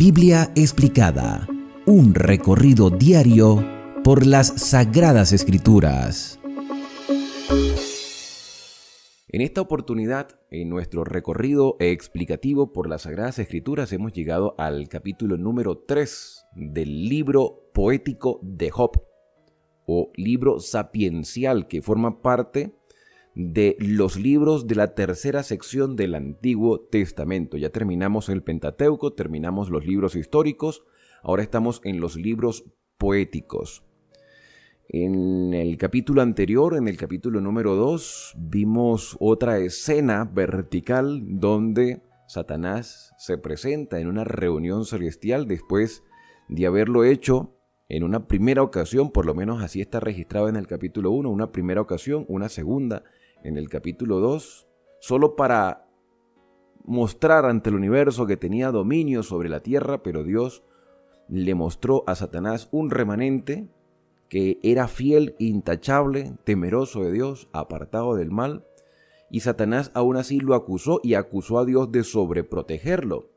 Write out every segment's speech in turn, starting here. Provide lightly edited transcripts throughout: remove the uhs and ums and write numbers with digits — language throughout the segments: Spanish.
Biblia explicada, un recorrido diario por las Sagradas Escrituras. En esta oportunidad, en nuestro recorrido explicativo por las Sagradas Escrituras, hemos llegado al capítulo número 3 del libro poético de Job, o libro sapiencial, que forma parte de los libros de la tercera sección del Antiguo Testamento. Ya terminamos el Pentateuco, terminamos los libros históricos, ahora estamos en los libros poéticos. En el capítulo anterior, en el capítulo número 2, vimos otra escena vertical donde Satanás se presenta en una reunión celestial después de haberlo hecho en una primera ocasión, por lo menos así está registrado en el capítulo 1, una primera ocasión, una segunda en el capítulo 2, solo para mostrar ante el universo que tenía dominio sobre la tierra, pero Dios le mostró a Satanás un remanente que era fiel, intachable, temeroso de Dios, apartado del mal, y Satanás aún así lo acusó y acusó a Dios de sobreprotegerlo.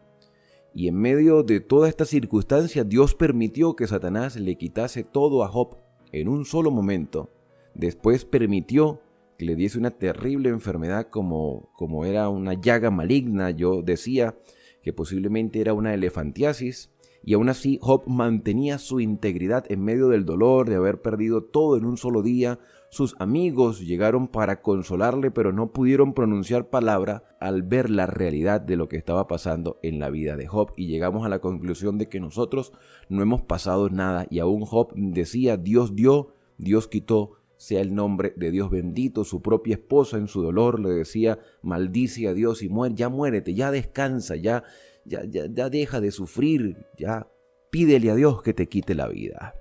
Y en medio de toda esta circunstancia, Dios permitió que Satanás le quitase todo a Job en un solo momento. Después permitió que le diese una terrible enfermedad como era una llaga maligna. Yo decía que posiblemente era una elefantiasis, y aún así Job mantenía su integridad en medio del dolor de haber perdido todo en un solo día. Sus amigos llegaron para consolarle, pero no pudieron pronunciar palabra al ver la realidad de lo que estaba pasando en la vida de Job, y llegamos a la conclusión de que nosotros no hemos pasado nada, y aún Job decía: Dios dio, Dios quitó, sea el nombre de Dios bendito. Su propia esposa en su dolor le decía: maldice a Dios y muere, ya muérete, ya descansa, ya deja de sufrir, ya pídele a Dios que te quite la vida.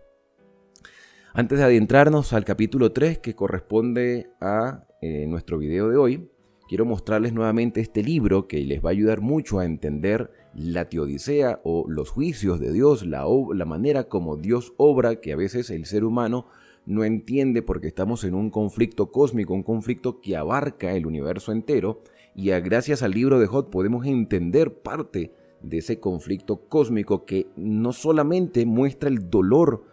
Antes de adentrarnos al capítulo 3, que corresponde a nuestro video de hoy, quiero mostrarles nuevamente este libro que les va a ayudar mucho a entender la teodicea o los juicios de Dios, la manera como Dios obra, que a veces el ser humano no entiende porque estamos en un conflicto cósmico, un conflicto que abarca el universo entero, y gracias al libro de Job podemos entender parte de ese conflicto cósmico que no solamente muestra el dolor,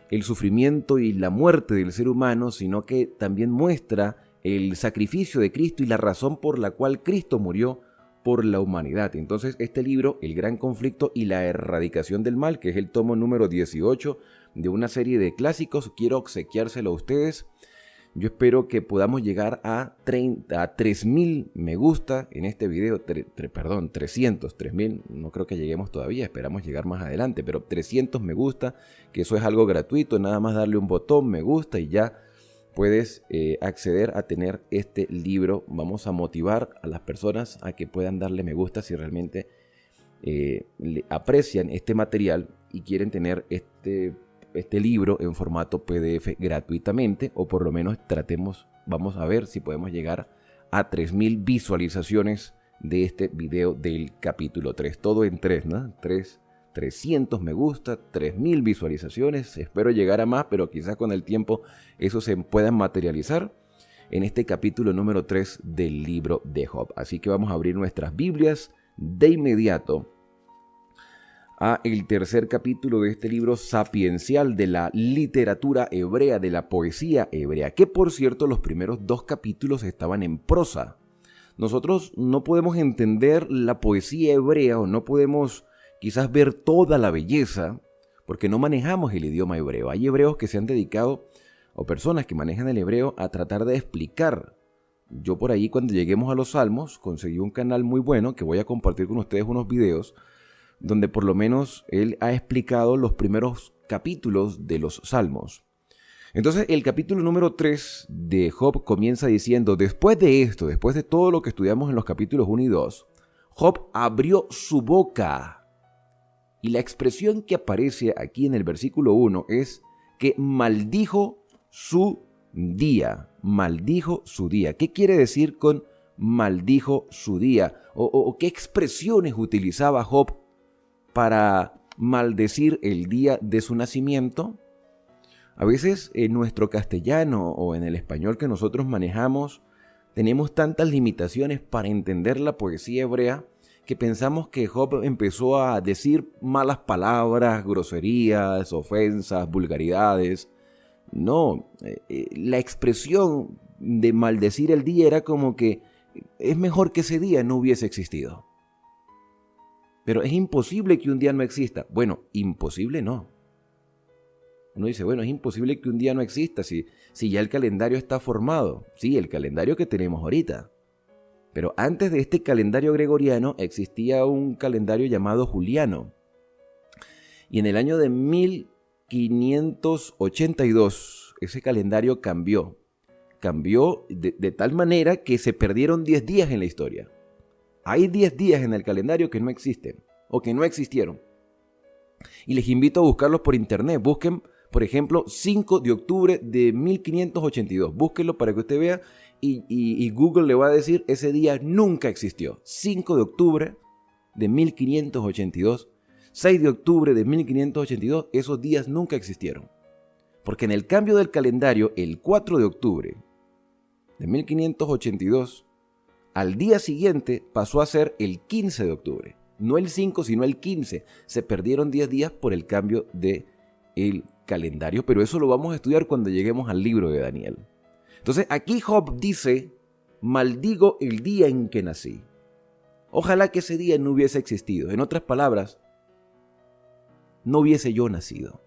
el sufrimiento y la muerte del ser humano, sino que también muestra el sacrificio de Cristo y la razón por la cual Cristo murió por la humanidad. Entonces este libro, El Gran Conflicto y la Erradicación del Mal, que es el tomo número 18 de una serie de clásicos, quiero obsequiárselo a ustedes. Yo espero que podamos llegar a 3.000 me gusta en este video, 3.000, no creo que lleguemos todavía, esperamos llegar más adelante, pero 300 me gusta, que eso es algo gratuito, nada más darle un botón me gusta y ya puedes acceder a tener este libro. Vamos a motivar a las personas a que puedan darle me gusta si realmente aprecian este material y quieren tener este libro en formato PDF gratuitamente, o por lo menos vamos a ver si podemos llegar a 3.000 visualizaciones de este video del capítulo 3, todo en 3, ¿no? 300 me gusta, 3.000 visualizaciones, espero llegar a más, pero quizás con el tiempo eso se pueda materializar en este capítulo número 3 del libro de Job. Así que vamos a abrir nuestras Biblias de inmediato a el tercer capítulo de este libro sapiencial de la literatura hebrea, de la poesía hebrea, que por cierto los primeros 2 capítulos estaban en prosa. Nosotros no podemos entender la poesía hebrea, o no podemos quizás ver toda la belleza porque no manejamos el idioma hebreo. Hay hebreos que se han dedicado, o personas que manejan el hebreo, a tratar de explicar. Yo por ahí, cuando lleguemos a los Salmos, conseguí un canal muy bueno que voy a compartir con ustedes unos videos donde por lo menos él ha explicado los primeros capítulos de los Salmos. Entonces el capítulo número 3 de Job comienza diciendo: después de esto, después de todo lo que estudiamos en los capítulos 1 y 2, Job abrió su boca. Y la expresión que aparece aquí en el versículo 1 es que maldijo su día. Maldijo su día. ¿Qué quiere decir con maldijo su día? ¿O qué expresiones utilizaba Job para maldecir el día de su nacimiento? A veces en nuestro castellano o en el español que nosotros manejamos tenemos tantas limitaciones para entender la poesía hebrea que pensamos que Job empezó a decir malas palabras, groserías, ofensas, vulgaridades. No, la expresión de maldecir el día era como que es mejor que ese día no hubiese existido. Pero es imposible que un día no exista. Bueno, imposible no. Uno dice, bueno, es imposible que un día no exista si ya el calendario está formado. Sí, el calendario que tenemos ahorita. Pero antes de este calendario gregoriano existía un calendario llamado juliano. Y en el año de 1582 ese calendario cambió. Cambió de tal manera que se perdieron 10 días en la historia. Hay 10 días en el calendario que no existen o que no existieron. Y les invito a buscarlos por internet. Busquen, por ejemplo, 5 de octubre de 1582. Búsquenlo para que usted vea y Google le va a decir ese día nunca existió. 5 de octubre de 1582, 6 de octubre de 1582, esos días nunca existieron. Porque en el cambio del calendario, el 4 de octubre de 1582, al día siguiente pasó a ser el 15 de octubre. No el 5, sino el 15. Se perdieron 10 días por el cambio del calendario, pero eso lo vamos a estudiar cuando lleguemos al libro de Daniel. Entonces aquí Job dice, maldigo el día en que nací. Ojalá que ese día no hubiese existido. En otras palabras, no hubiese yo nacido.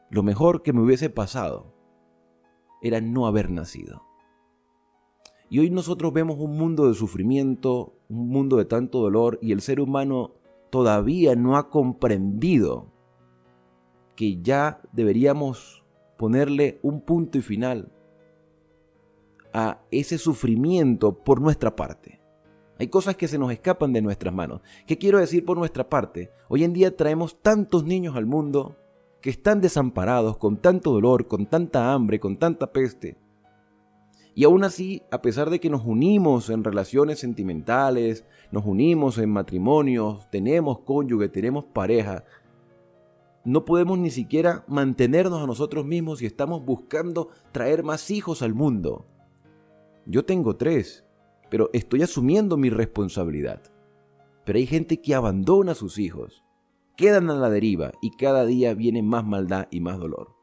Lo mejor que me hubiese pasado era no haber nacido. Y hoy nosotros vemos un mundo de sufrimiento, un mundo de tanto dolor, y el ser humano todavía no ha comprendido que ya deberíamos ponerle un punto y final a ese sufrimiento por nuestra parte. Hay cosas que se nos escapan de nuestras manos. ¿Qué quiero decir por nuestra parte? Hoy en día traemos tantos niños al mundo que están desamparados, con tanto dolor, con tanta hambre, con tanta peste. Y aún así, a pesar de que nos unimos en relaciones sentimentales, nos unimos en matrimonios, tenemos cónyuge, tenemos pareja, no podemos ni siquiera mantenernos a nosotros mismos y estamos buscando traer más hijos al mundo. Yo tengo 3, pero estoy asumiendo mi responsabilidad. Pero hay gente que abandona a sus hijos, quedan a la deriva y cada día viene más maldad y más dolor.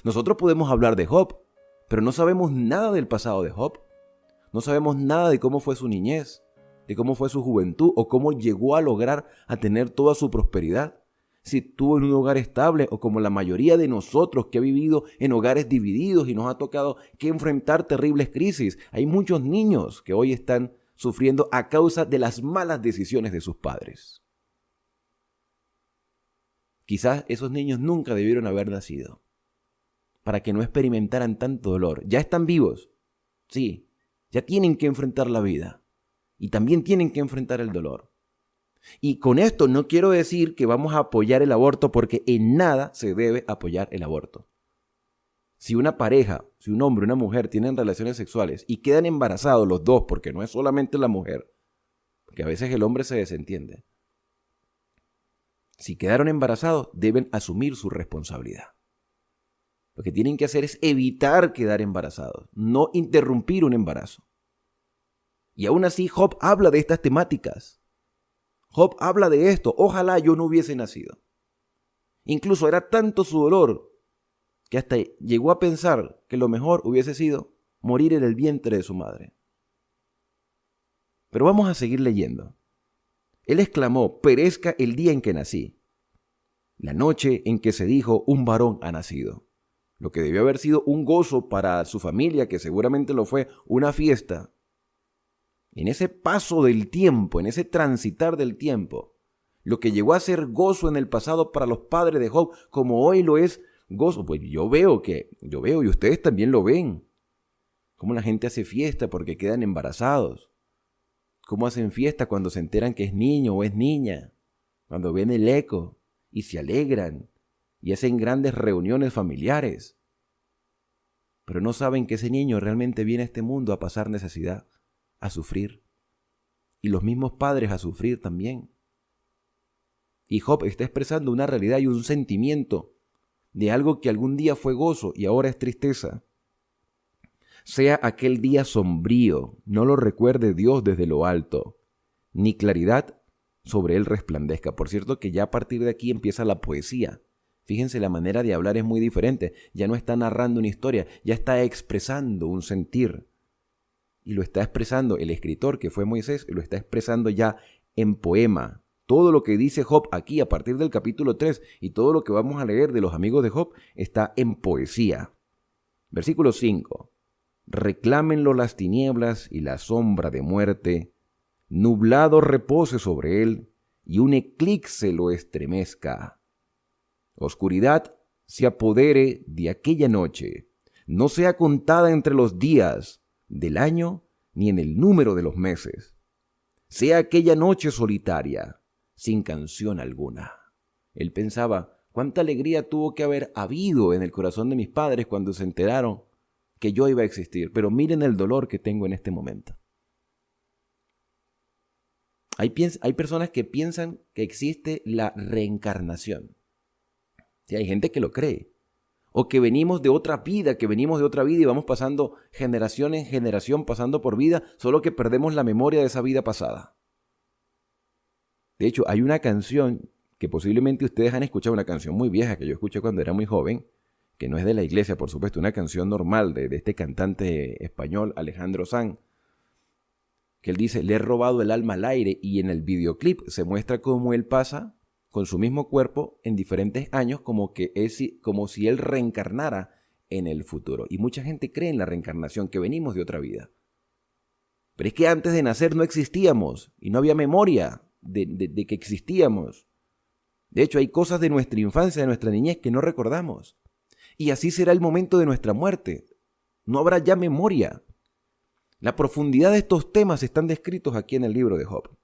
Nosotros podemos hablar de Job, pero no sabemos nada del pasado de Job. No sabemos nada de cómo fue su niñez, de cómo fue su juventud o cómo llegó a lograr a tener toda su prosperidad. Si estuvo en un hogar estable o como la mayoría de nosotros que ha vivido en hogares divididos y nos ha tocado que enfrentar terribles crisis. Hay muchos niños que hoy están sufriendo a causa de las malas decisiones de sus padres. Quizás esos niños nunca debieron haber nacido, para que no experimentaran tanto dolor. Ya están vivos, sí, ya tienen que enfrentar la vida y también tienen que enfrentar el dolor. Y con esto no quiero decir que vamos a apoyar el aborto, porque en nada se debe apoyar el aborto. Si una pareja, si un hombre y una mujer tienen relaciones sexuales y quedan embarazados los dos, porque no es solamente la mujer, porque a veces el hombre se desentiende, si quedaron embarazados deben asumir su responsabilidad. Lo que tienen que hacer es evitar quedar embarazados, no interrumpir un embarazo. Y aún así Job habla de estas temáticas. Job habla de esto, ojalá yo no hubiese nacido. Incluso era tanto su dolor que hasta llegó a pensar que lo mejor hubiese sido morir en el vientre de su madre. Pero vamos a seguir leyendo. Él exclamó, perezca el día en que nací, la noche en que se dijo un varón ha nacido. Lo que debió haber sido un gozo para su familia, que seguramente lo fue, una fiesta. En ese paso del tiempo, en ese transitar del tiempo, lo que llegó a ser gozo en el pasado para los padres de Job, como hoy lo es gozo, pues yo veo y ustedes también lo ven, cómo la gente hace fiesta porque quedan embarazados, cómo hacen fiesta cuando se enteran que es niño o es niña, cuando ven el eco y se alegran y hacen grandes reuniones familiares, pero no saben que ese niño realmente viene a este mundo a pasar necesidad, a sufrir, y los mismos padres a sufrir también. Y Job está expresando una realidad y un sentimiento de algo que algún día fue gozo y ahora es tristeza. Sea aquel día sombrío, no lo recuerde Dios desde lo alto, ni claridad sobre él resplandezca. Por cierto que ya a partir de aquí empieza la poesía. Fíjense, la manera de hablar es muy diferente. Ya no está narrando una historia, ya está expresando un sentir. Y lo está expresando el escritor, que fue Moisés, lo está expresando ya en poema. Todo lo que dice Job aquí a partir del capítulo 3 y todo lo que vamos a leer de los amigos de Job está en poesía. Versículo 5. Reclámenlo las tinieblas y la sombra de muerte, nublado repose sobre él y un eclipse lo estremezca. Oscuridad se apodere de aquella noche, no sea contada entre los días del año ni en el número de los meses. Sea aquella noche solitaria, sin canción alguna. Él pensaba, cuánta alegría tuvo que haber habido en el corazón de mis padres cuando se enteraron que yo iba a existir, pero miren el dolor que tengo en este momento. Hay personas que piensan que existe la reencarnación. Sí, hay gente que lo cree. O que venimos de otra vida, y vamos pasando generación en generación, pasando por vida, solo que perdemos la memoria de esa vida pasada. De hecho, hay una canción que posiblemente ustedes han escuchado, una canción muy vieja que yo escuché cuando era muy joven, que no es de la iglesia, por supuesto, una canción normal de este cantante español, Alejandro Sanz, que él dice, le he robado el alma al aire, y en el videoclip se muestra cómo él pasa con su mismo cuerpo en diferentes años, como si él reencarnara en el futuro. Y mucha gente cree en la reencarnación, que venimos de otra vida. Pero es que antes de nacer no existíamos y no había memoria de que existíamos. De hecho, hay cosas de nuestra infancia, de nuestra niñez, que no recordamos. Y así será el momento de nuestra muerte. No habrá ya memoria. La profundidad de estos temas están descritos aquí en el libro de Job.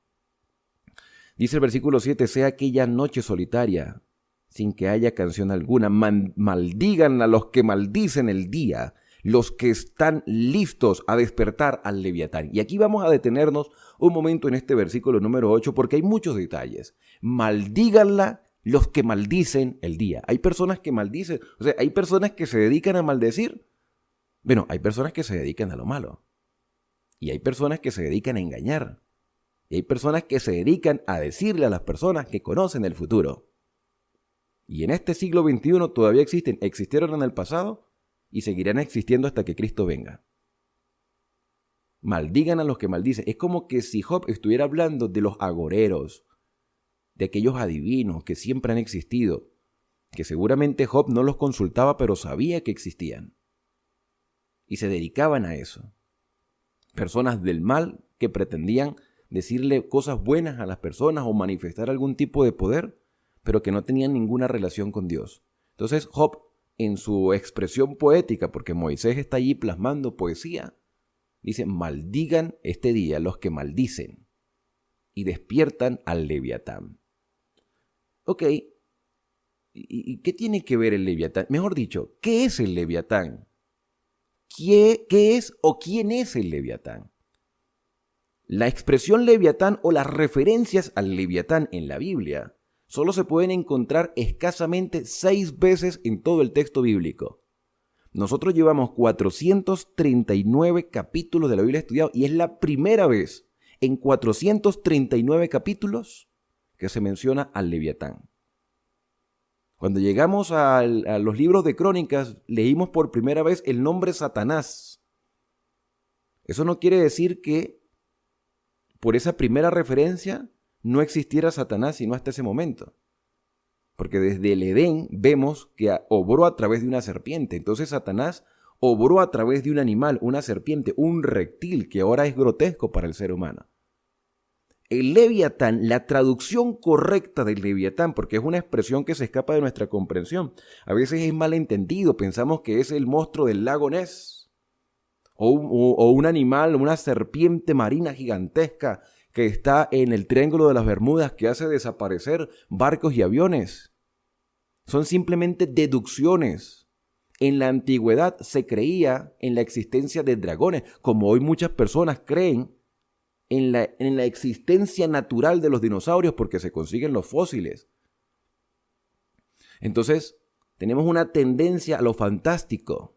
Dice el versículo 7, sea aquella noche solitaria, sin que haya canción alguna, maldigan a los que maldicen el día, los que están listos a despertar al Leviatán. Y aquí vamos a detenernos un momento en este versículo número 8, porque hay muchos detalles. Maldíganla los que maldicen el día. Hay personas que maldicen, o sea, hay personas que se dedican a maldecir. Bueno, hay personas que se dedican a lo malo. Y hay personas que se dedican a engañar. Y hay personas que se dedican a decirle a las personas que conocen el futuro. Y en este siglo XXI todavía existieron en el pasado y seguirán existiendo hasta que Cristo venga. Maldigan a los que maldicen. Es como que si Job estuviera hablando de los agoreros, de aquellos adivinos que siempre han existido, que seguramente Job no los consultaba, pero sabía que existían. Y se dedicaban a eso. Personas del mal que pretendían decirle cosas buenas a las personas o manifestar algún tipo de poder, pero que no tenían ninguna relación con Dios. Entonces Job, en su expresión poética, porque Moisés está allí plasmando poesía, dice, maldigan este día los que maldicen y despiertan al Leviatán. Ok, ¿y qué tiene que ver el Leviatán? Mejor dicho, ¿qué es el Leviatán? ¿Qué es o quién es el Leviatán? La expresión Leviatán o las referencias al Leviatán en la Biblia solo se pueden encontrar escasamente 6 veces en todo el texto bíblico. Nosotros llevamos 439 capítulos de la Biblia estudiados y es la primera vez en 439 capítulos que se menciona al Leviatán. Cuando llegamos a los libros de Crónicas, leímos por primera vez el nombre Satanás. Eso no quiere decir que por esa primera referencia no existiera Satanás sino hasta ese momento. Porque desde el Edén vemos que obró a través de una serpiente. Entonces Satanás obró a través de un animal, una serpiente, un reptil que ahora es grotesco para el ser humano. El Leviatán, la traducción correcta del Leviatán, porque es una expresión que se escapa de nuestra comprensión. A veces es malentendido, pensamos que es el monstruo del lago Ness, o un animal, una serpiente marina gigantesca que está en el Triángulo de las Bermudas que hace desaparecer barcos y aviones. Son simplemente deducciones. En la antigüedad se creía en la existencia de dragones, como hoy muchas personas creen en la existencia natural de los dinosaurios porque se consiguen los fósiles. Entonces, tenemos una tendencia a lo fantástico.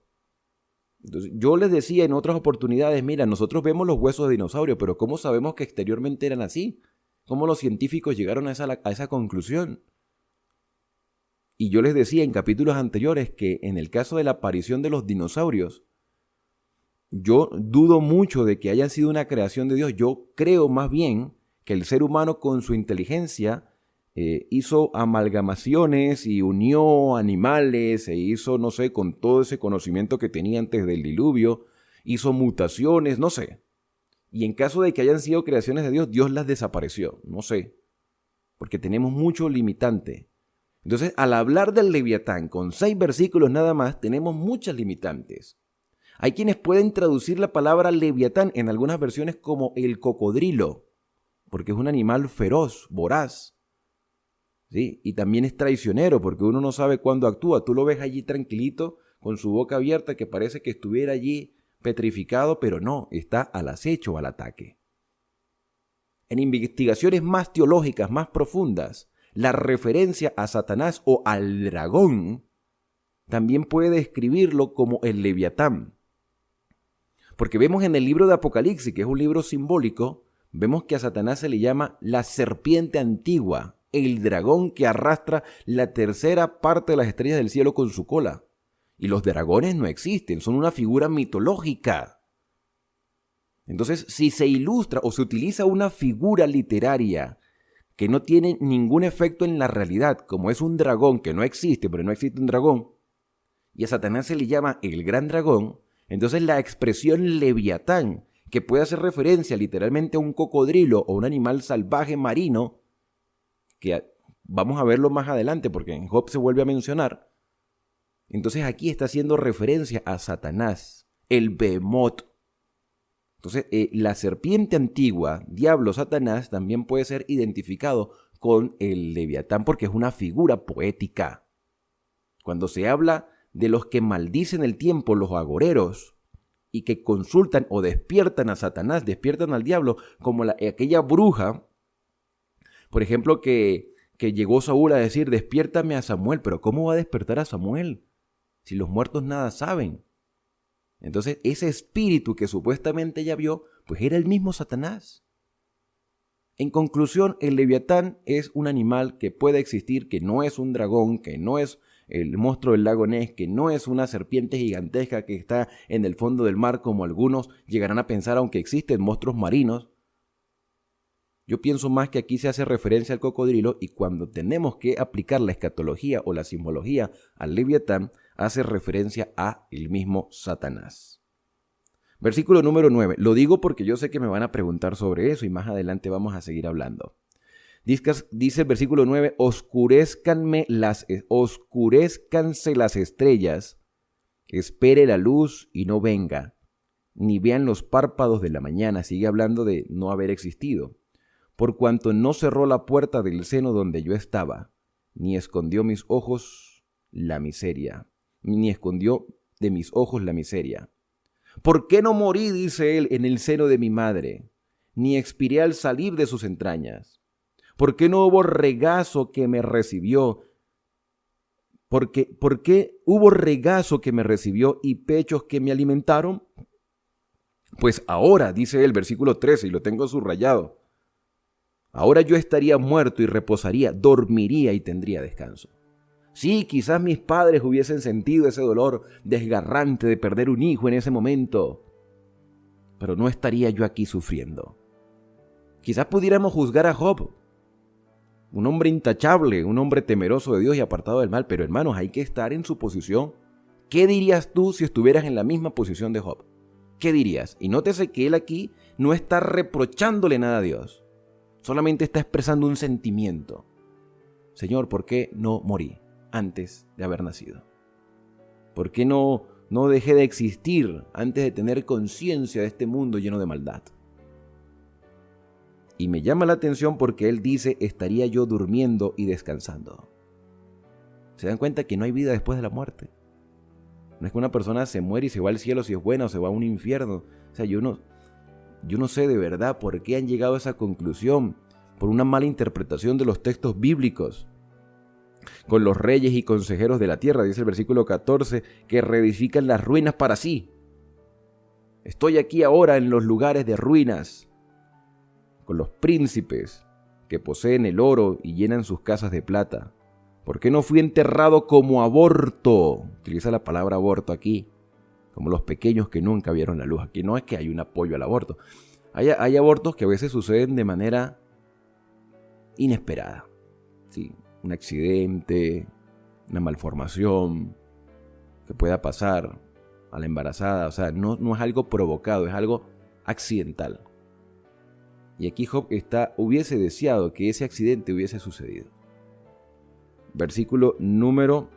Entonces, yo les decía en otras oportunidades, mira, nosotros vemos los huesos de dinosaurio, pero ¿cómo sabemos que exteriormente eran así? cómo los científicos llegaron a esa conclusión. Y yo les decía en capítulos anteriores que en el caso de la aparición de los dinosaurios, yo dudo mucho de que hayan sido una creación de Dios. Yo creo más bien que el ser humano con su inteligencia hizo amalgamaciones y unió animales e hizo, no sé, con todo ese conocimiento que tenía antes del diluvio, hizo mutaciones, no sé. Y en caso de que hayan sido creaciones de Dios, Dios las desapareció, no sé, porque tenemos mucho limitante. Entonces, al hablar del Leviatán con 6 versículos nada más, tenemos muchas limitantes. Hay quienes pueden traducir la palabra Leviatán en algunas versiones como el cocodrilo, porque es un animal feroz, voraz. ¿Sí? Y también es traicionero, porque uno no sabe cuándo actúa. Tú lo ves allí tranquilito, con su boca abierta, que parece que estuviera allí petrificado, pero no, está al acecho, al ataque. En investigaciones más teológicas, más profundas, la referencia a Satanás o al dragón también puede describirlo como el Leviatán. Porque vemos en el libro de Apocalipsis, que es un libro simbólico, vemos que a Satanás se le llama la serpiente antigua, el dragón que arrastra la tercera parte de las estrellas del cielo con su cola. Y los dragones no existen, son una figura mitológica. Entonces, si se ilustra o se utiliza una figura literaria que no tiene ningún efecto en la realidad, como es un dragón que no existe, pero no existe un dragón, y a Satanás se le llama el gran dragón, entonces la expresión Leviatán, que puede hacer referencia literalmente a un cocodrilo o un animal salvaje marino, que vamos a verlo más adelante porque en Job se vuelve a mencionar, entonces aquí está haciendo referencia a Satanás, el Behemoth. Entonces, la serpiente antigua, diablo, Satanás, también puede ser identificado con el Leviatán porque es una figura poética. Cuando se habla de los que maldicen el tiempo, los agoreros, y que consultan o despiertan a Satanás, despiertan al diablo, como aquella bruja, por ejemplo, que llegó Saúl a decir, despiértame a Samuel, pero ¿cómo va a despertar a Samuel si los muertos nada saben? Entonces, ese espíritu que supuestamente ella vio, pues era el mismo Satanás. En conclusión, el Leviatán es un animal que puede existir, que no es un dragón, que no es el monstruo del lago Ness, que no es una serpiente gigantesca que está en el fondo del mar, como algunos llegarán a pensar, aunque existen monstruos marinos. Yo pienso más que aquí se hace referencia al cocodrilo, y cuando tenemos que aplicar la escatología o la simbología al Leviatán, hace referencia a el mismo Satanás. Versículo número 9. Lo digo porque yo sé que me van a preguntar sobre eso y más adelante vamos a seguir hablando. Dice el versículo 9, oscurezcanse las estrellas, espere la luz y no venga, ni vean los párpados de la mañana. Sigue hablando de no haber existido. Por cuanto no cerró la puerta del seno donde yo estaba, ni escondió mis ojos la miseria, ni escondió de mis ojos la miseria. ¿Por qué no morí, dice él, en el seno de mi madre, ni expiré al salir de sus entrañas? ¿Por qué no hubo regazo que me recibió? ¿Por qué hubo regazo que me recibió y pechos que me alimentaron? Pues ahora, dice el versículo 13, y lo tengo subrayado, ahora yo estaría muerto y reposaría, dormiría y tendría descanso. Sí, quizás mis padres hubiesen sentido ese dolor desgarrante de perder un hijo en ese momento, pero no estaría yo aquí sufriendo. Quizás pudiéramos juzgar a Job, un hombre intachable, un hombre temeroso de Dios y apartado del mal, pero hermanos, hay que estar en su posición. ¿Qué dirías tú si estuvieras en la misma posición de Job? ¿Qué dirías? Y nótese que él aquí no está reprochándole nada a Dios, solamente está expresando un sentimiento. Señor, ¿por qué no morí antes de haber nacido? ¿Por qué no dejé de existir antes de tener conciencia de este mundo lleno de maldad? Y me llama la atención porque él dice, estaría yo durmiendo y descansando. ¿Se dan cuenta que no hay vida después de la muerte? No es que una persona se muere y se va al cielo si es buena o se va a un infierno. O sea, yo no sé de verdad por qué han llegado a esa conclusión, por una mala interpretación de los textos bíblicos. Con los reyes y consejeros de la tierra, dice el versículo 14, que reedifican las ruinas para sí. Estoy aquí ahora en los lugares de ruinas, con los príncipes que poseen el oro y llenan sus casas de plata? ¿Por qué no fui enterrado como aborto? Utiliza la palabra aborto aquí, como los pequeños que nunca vieron la luz. Aquí no es que hay un apoyo al aborto. Hay abortos que a veces suceden de manera inesperada. Sí, un accidente, una malformación que pueda pasar a la embarazada. O sea, no es algo provocado, es algo accidental. Y aquí Job hubiese deseado que ese accidente hubiese sucedido. Versículo número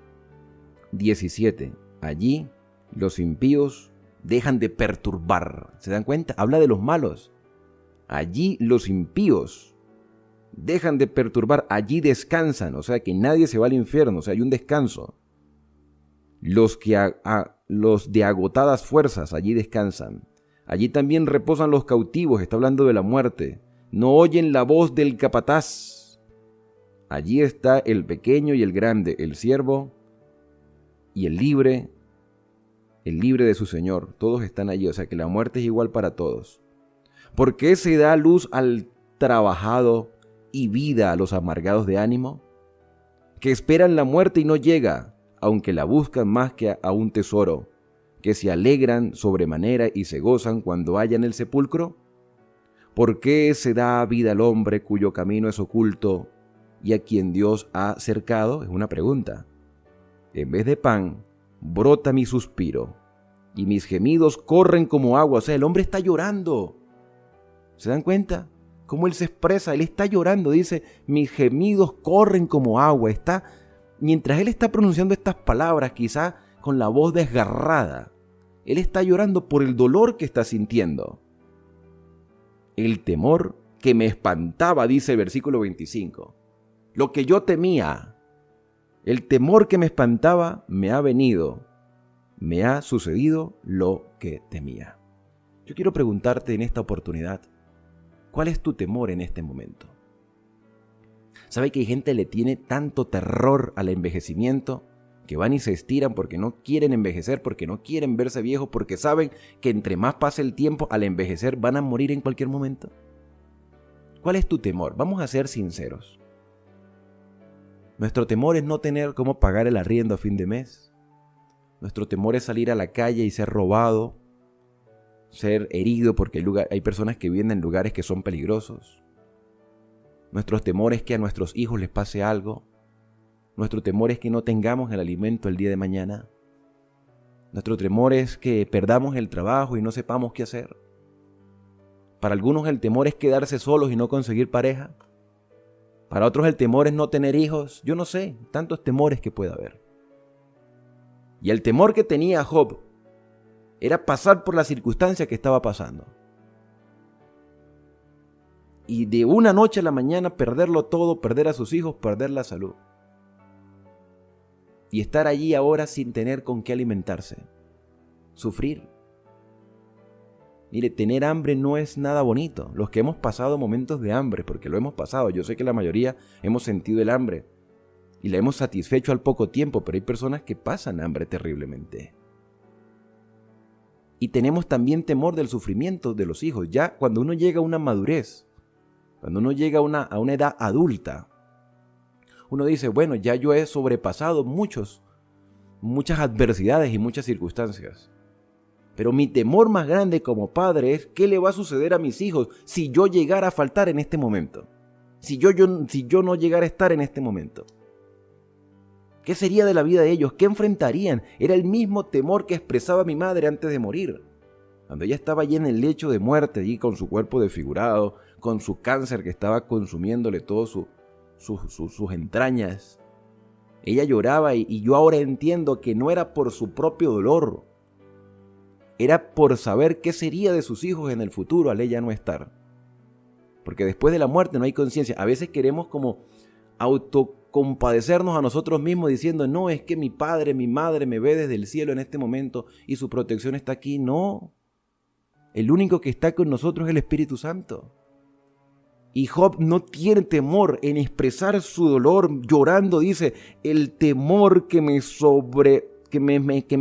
17. Allí los impíos dejan de perturbar. ¿Se dan cuenta? Habla de los malos. Allí los impíos dejan de perturbar. Allí descansan. O sea que nadie se va al infierno. O sea, hay un descanso. Los de agotadas fuerzas allí descansan. Allí también reposan los cautivos. Está hablando de la muerte. No oyen la voz del capataz. Allí está el pequeño y el grande, el siervo y el libre de su Señor. Todos están allí, o sea que la muerte es igual para todos. ¿Por qué se da luz al trabajado y vida a los amargados de ánimo? Que esperan la muerte y no llega, aunque la buscan más que a un tesoro, que se alegran sobremanera y se gozan cuando hallan el sepulcro. ¿Por qué se da vida al hombre cuyo camino es oculto y a quien Dios ha cercado? Es una pregunta. En vez de pan, brota mi suspiro, y mis gemidos corren como agua. O sea, el hombre está llorando. ¿Se dan cuenta? Cómo él se expresa. Él está llorando, dice, mis gemidos corren como agua. Mientras él está pronunciando estas palabras, quizá con la voz desgarrada, él está llorando por el dolor que está sintiendo. El temor que me espantaba, dice el versículo 25. Lo que yo temía, el temor que me espantaba, me ha venido, me ha sucedido lo que temía. Yo quiero preguntarte en esta oportunidad, ¿cuál es tu temor en este momento? ¿Sabe que hay gente que le tiene tanto terror al envejecimiento que van y se estiran porque no quieren envejecer, porque no quieren verse viejos, porque saben que entre más pase el tiempo al envejecer van a morir en cualquier momento? ¿Cuál es tu temor? Vamos a ser sinceros. Nuestro temor es no tener cómo pagar el arriendo a fin de mes. Nuestro temor es salir a la calle y ser robado, ser herido porque hay personas que viven en lugares que son peligrosos. Nuestro temor es que a nuestros hijos les pase algo. Nuestro temor es que no tengamos el alimento el día de mañana. Nuestro temor es que perdamos el trabajo y no sepamos qué hacer. Para algunos el temor es quedarse solos y no conseguir pareja. Para otros el temor es no tener hijos. Yo no sé, tantos temores que puede haber. Y el temor que tenía Job era pasar por la circunstancia que estaba pasando. Y de una noche a la mañana perderlo todo, perder a sus hijos, perder la salud. Y estar allí ahora sin tener con qué alimentarse. Sufrir. Mire, tener hambre no es nada bonito. Los que hemos pasado momentos de hambre, porque lo hemos pasado, yo sé que la mayoría hemos sentido el hambre y la hemos satisfecho al poco tiempo, pero hay personas que pasan hambre terriblemente. Y tenemos también temor del sufrimiento de los hijos. Ya cuando uno llega a una madurez, cuando uno llega a una edad adulta, uno dice, bueno, ya yo he sobrepasado muchas adversidades y muchas circunstancias. Pero mi temor más grande como padre es qué le va a suceder a mis hijos si yo llegara a faltar en este momento. Si yo no llegara a estar en este momento. ¿Qué sería de la vida de ellos? ¿Qué enfrentarían? Era el mismo temor que expresaba mi madre antes de morir. Cuando ella estaba allí en el lecho de muerte, allí con su cuerpo desfigurado, con su cáncer que estaba consumiéndole todo sus entrañas. Ella lloraba y yo ahora entiendo que no era por su propio dolor. Era por saber qué sería de sus hijos en el futuro al ella no estar. Porque después de la muerte no hay conciencia. A veces queremos como autocompadecernos a nosotros mismos diciendo, no, es que mi padre, mi madre me ve desde el cielo en este momento y su protección está aquí. No, el único que está con nosotros es el Espíritu Santo. Y Job no tiene temor en expresar su dolor llorando. Dice, el temor que me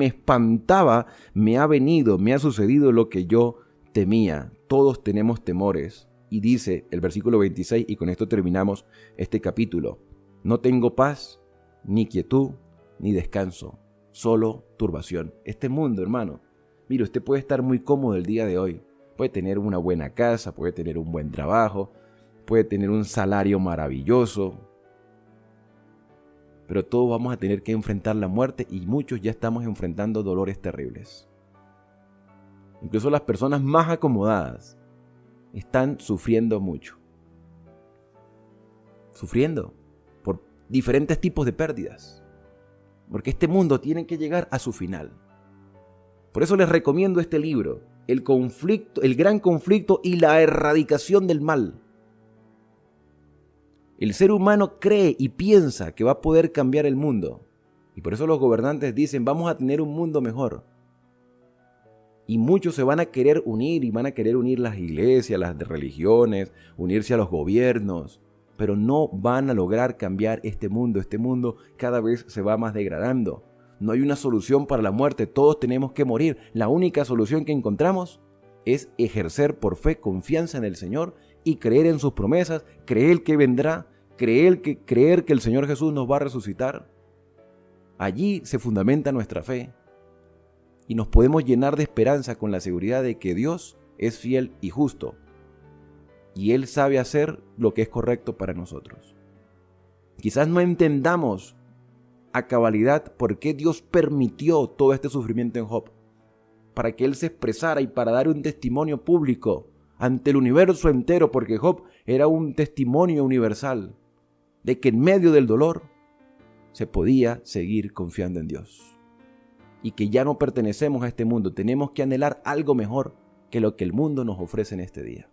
espantaba, me ha venido, me ha sucedido lo que yo temía. Todos tenemos temores Y dice el versículo 26, y con esto terminamos este capítulo: no tengo paz, ni quietud, ni descanso, solo turbación. Este mundo, hermano, mire, usted puede estar muy cómodo el día de hoy. Puede tener una buena casa, puede tener un buen trabajo, puede tener un salario maravilloso, pero todos vamos a tener que enfrentar la muerte, y muchos ya estamos enfrentando dolores terribles. Incluso las personas más acomodadas están sufriendo mucho. Sufriendo por diferentes tipos de pérdidas. Porque este mundo tiene que llegar a su final. Por eso les recomiendo este libro, El conflicto, el gran conflicto y la erradicación del mal. El ser humano cree y piensa que va a poder cambiar el mundo. Y por eso los gobernantes dicen: vamos a tener un mundo mejor. Y muchos se van a querer unir, y van a querer unir las iglesias, las religiones, unirse a los gobiernos, pero no van a lograr cambiar este mundo. Este mundo cada vez se va más degradando. No hay una solución para la muerte, todos tenemos que morir. La única solución que encontramos es ejercer por fe confianza en el Señor y creer en sus promesas, creer que vendrá, creer que el Señor Jesús nos va a resucitar. Allí se fundamenta nuestra fe. Y nos podemos llenar de esperanza con la seguridad de que Dios es fiel y justo. Y Él sabe hacer lo que es correcto para nosotros. Quizás no entendamos a cabalidad por qué Dios permitió todo este sufrimiento en Job. Para que Él se expresara y para dar un testimonio público ante el universo entero, porque Job era un testimonio universal de que en medio del dolor se podía seguir confiando en Dios. Y que ya no pertenecemos a este mundo, tenemos que anhelar algo mejor que lo que el mundo nos ofrece en este día.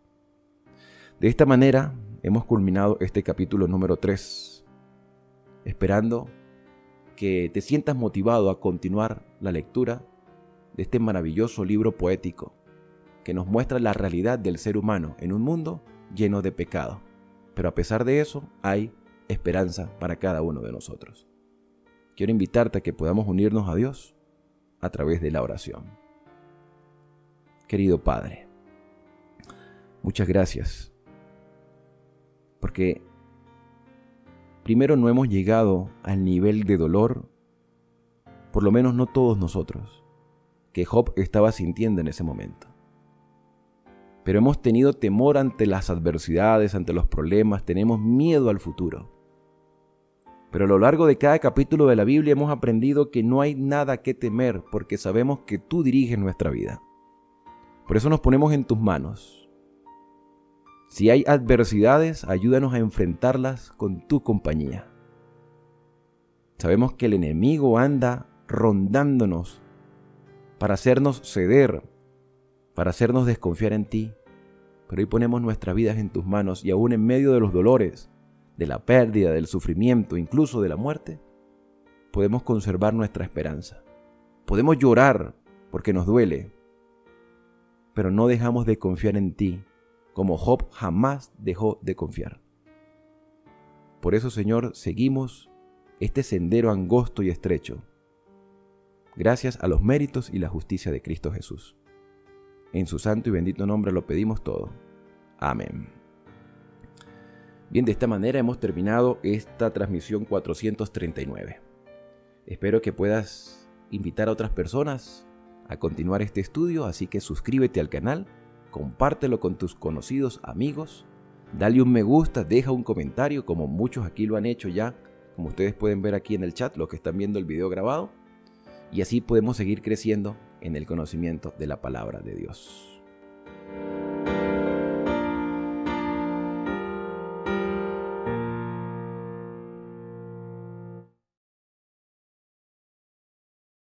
De esta manera hemos culminado este capítulo número 3, esperando que te sientas motivado a continuar la lectura de este maravilloso libro poético que nos muestra la realidad del ser humano en un mundo lleno de pecado. Pero a pesar de eso, hay esperanza para cada uno de nosotros. Quiero invitarte a que podamos unirnos a Dios a través de la oración. Querido Padre, muchas gracias, porque primero no hemos llegado al nivel de dolor, por lo menos no todos nosotros, que Job estaba sintiendo en ese momento. Pero hemos tenido temor ante las adversidades, ante los problemas, tenemos miedo al futuro. Pero a lo largo de cada capítulo de la Biblia hemos aprendido que no hay nada que temer, porque sabemos que tú diriges nuestra vida. Por eso nos ponemos en tus manos. Si hay adversidades, ayúdanos a enfrentarlas con tu compañía. Sabemos que el enemigo anda rondándonos para hacernos ceder, para hacernos desconfiar en ti. Pero hoy ponemos nuestras vidas en tus manos, y aún en medio de los dolores, de la pérdida, del sufrimiento, incluso de la muerte, podemos conservar nuestra esperanza. Podemos llorar porque nos duele, pero no dejamos de confiar en ti, como Job jamás dejó de confiar. Por eso, Señor, seguimos este sendero angosto y estrecho, gracias a los méritos y la justicia de Cristo Jesús. En su santo y bendito nombre lo pedimos todo. Amén. Bien, de esta manera hemos terminado esta transmisión 439. Espero que puedas invitar a otras personas a continuar este estudio, así que suscríbete al canal, compártelo con tus conocidos, amigos, dale un me gusta, deja un comentario, como muchos aquí lo han hecho ya, como ustedes pueden ver aquí en el chat, los que están viendo el video grabado, y así podemos seguir creciendo en el conocimiento de la palabra de Dios.